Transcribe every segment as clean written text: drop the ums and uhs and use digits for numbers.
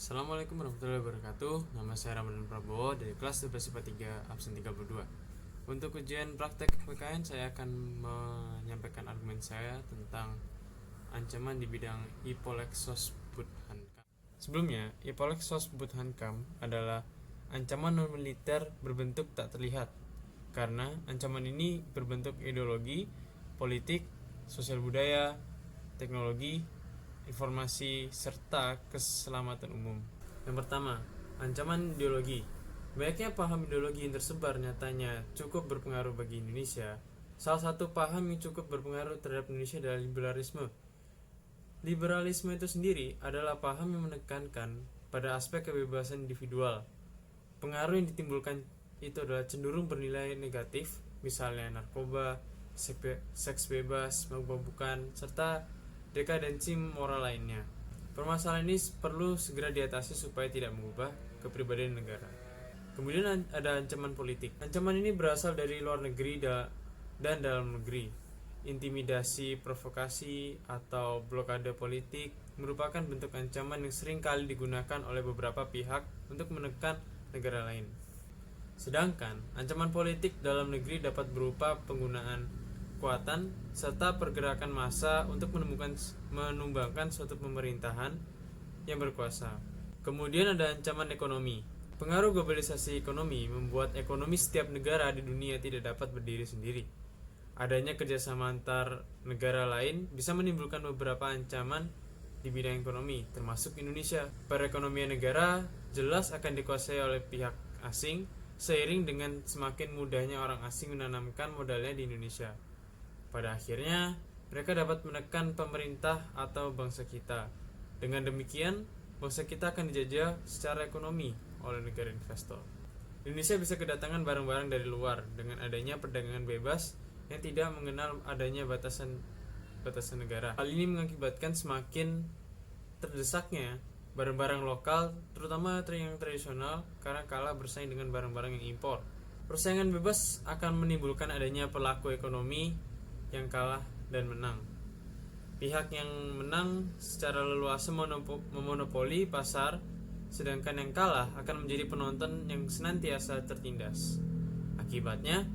Assalamualaikum warahmatullahi wabarakatuh. Nama saya Ramadan Prabowo dari kelas 12 IPA 3 absen 32. Untuk ujian praktek PKN saya akan menyampaikan argumen saya tentang ancaman di bidang Ipolexosbudhankam. Sebelumnya, Ipolexosbudhankam adalah ancaman non-militer berbentuk tak terlihat, karena ancaman ini berbentuk ideologi, politik, sosial budaya, teknologi, informasi, serta keselamatan umum. Yang pertama, ancaman ideologi. Banyaknya paham ideologi yang tersebar nyatanya cukup berpengaruh bagi Indonesia. Salah satu paham yang cukup berpengaruh terhadap Indonesia adalah liberalisme. Liberalisme itu sendiri adalah paham yang menekankan pada aspek kebebasan individual. Pengaruh yang ditimbulkan itu adalah cenderung bernilai negatif, misalnya narkoba, seks bebas, mabuk-mabukan, serta dekadensi moral lainnya. Permasalahan ini perlu segera diatasi supaya tidak mengubah kepribadian negara. Kemudian ada ancaman politik. Ancaman ini berasal dari luar negeri dan dalam negeri. Intimidasi, provokasi, atau blokade politik merupakan bentuk ancaman yang sering kali digunakan oleh beberapa pihak untuk menekan negara lain. Sedangkan ancaman politik dalam negeri dapat berupa penggunaan kekuatan serta pergerakan massa untuk menumbangkan suatu pemerintahan yang berkuasa. Kemudian ada ancaman ekonomi. Pengaruh globalisasi ekonomi membuat ekonomi setiap negara di dunia tidak dapat berdiri sendiri. Adanya kerjasama antar negara lain bisa menimbulkan beberapa ancaman di bidang ekonomi, termasuk Indonesia. Perekonomian negara jelas akan dikuasai oleh pihak asing seiring dengan semakin mudahnya orang asing menanamkan modalnya di Indonesia. Pada akhirnya, mereka dapat menekan pemerintah atau bangsa kita. Dengan demikian, bangsa kita akan dijajah secara ekonomi oleh negara investor. Indonesia bisa kedatangan barang-barang dari luar dengan adanya perdagangan bebas yang tidak mengenal adanya batasan negara. Hal ini mengakibatkan semakin terdesaknya barang-barang lokal, terutama yang tradisional, karena kalah bersaing dengan barang-barang yang impor. Persaingan bebas akan menimbulkan adanya pelaku ekonomi yang kalah dan menang. Pihak yang menang secara leluasa memonopoli pasar, sedangkan yang kalah akan menjadi penonton yang senantiasa tertindas. Akibatnya,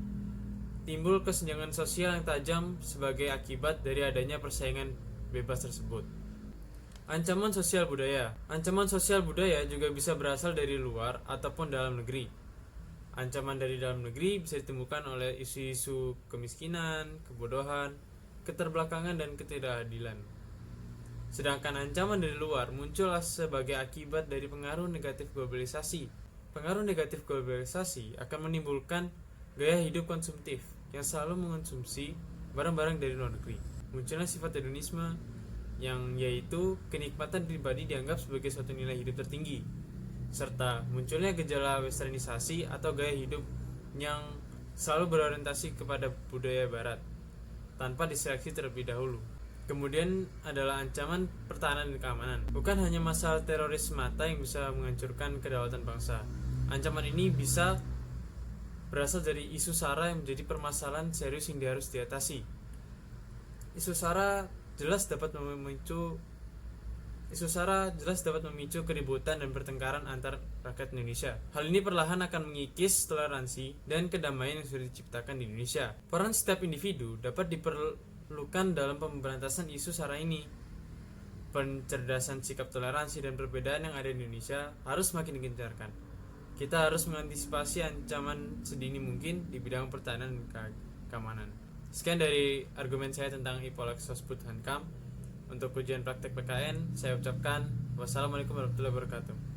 timbul kesenjangan sosial yang tajam sebagai akibat dari adanya persaingan bebas tersebut. Ancaman sosial budaya. Ancaman sosial budaya juga bisa berasal dari luar ataupun dalam negeri. Ancaman dari dalam negeri bisa ditemukan oleh isu-isu kemiskinan, kebodohan, keterbelakangan, dan ketidakadilan. Sedangkan ancaman dari luar muncul sebagai akibat dari pengaruh negatif globalisasi. Pengaruh negatif globalisasi akan menimbulkan gaya hidup konsumtif yang selalu mengonsumsi barang-barang dari luar negeri. Munculnya sifat hedonisme yang yaitu kenikmatan pribadi dianggap sebagai suatu nilai hidup tertinggi, serta munculnya gejala westernisasi atau gaya hidup yang selalu berorientasi kepada budaya barat tanpa diseleksi terlebih dahulu. Kemudian adalah ancaman pertahanan dan keamanan. Bukan hanya masalah teroris semata yang bisa menghancurkan kedaulatan bangsa. Ancaman ini bisa berasal dari isu SARA yang menjadi permasalahan serius yang harus diatasi. Isu SARA jelas dapat memicu keributan dan pertengkaran antar rakyat Indonesia. Hal ini perlahan akan mengikis toleransi dan kedamaian yang sudah diciptakan di Indonesia. Peran setiap individu dapat diperlukan dalam pemberantasan isu SARA ini. Pencerdasan sikap toleransi dan perbedaan yang ada di Indonesia harus semakin digencarkan. Kita harus mengantisipasi ancaman sedini mungkin di bidang pertahanan dan keamanan. Sekian dari argumen saya tentang Ipolexosbudhankam. Untuk ujian praktek PKN, saya ucapkan wassalamualaikum warahmatullahi wabarakatuh.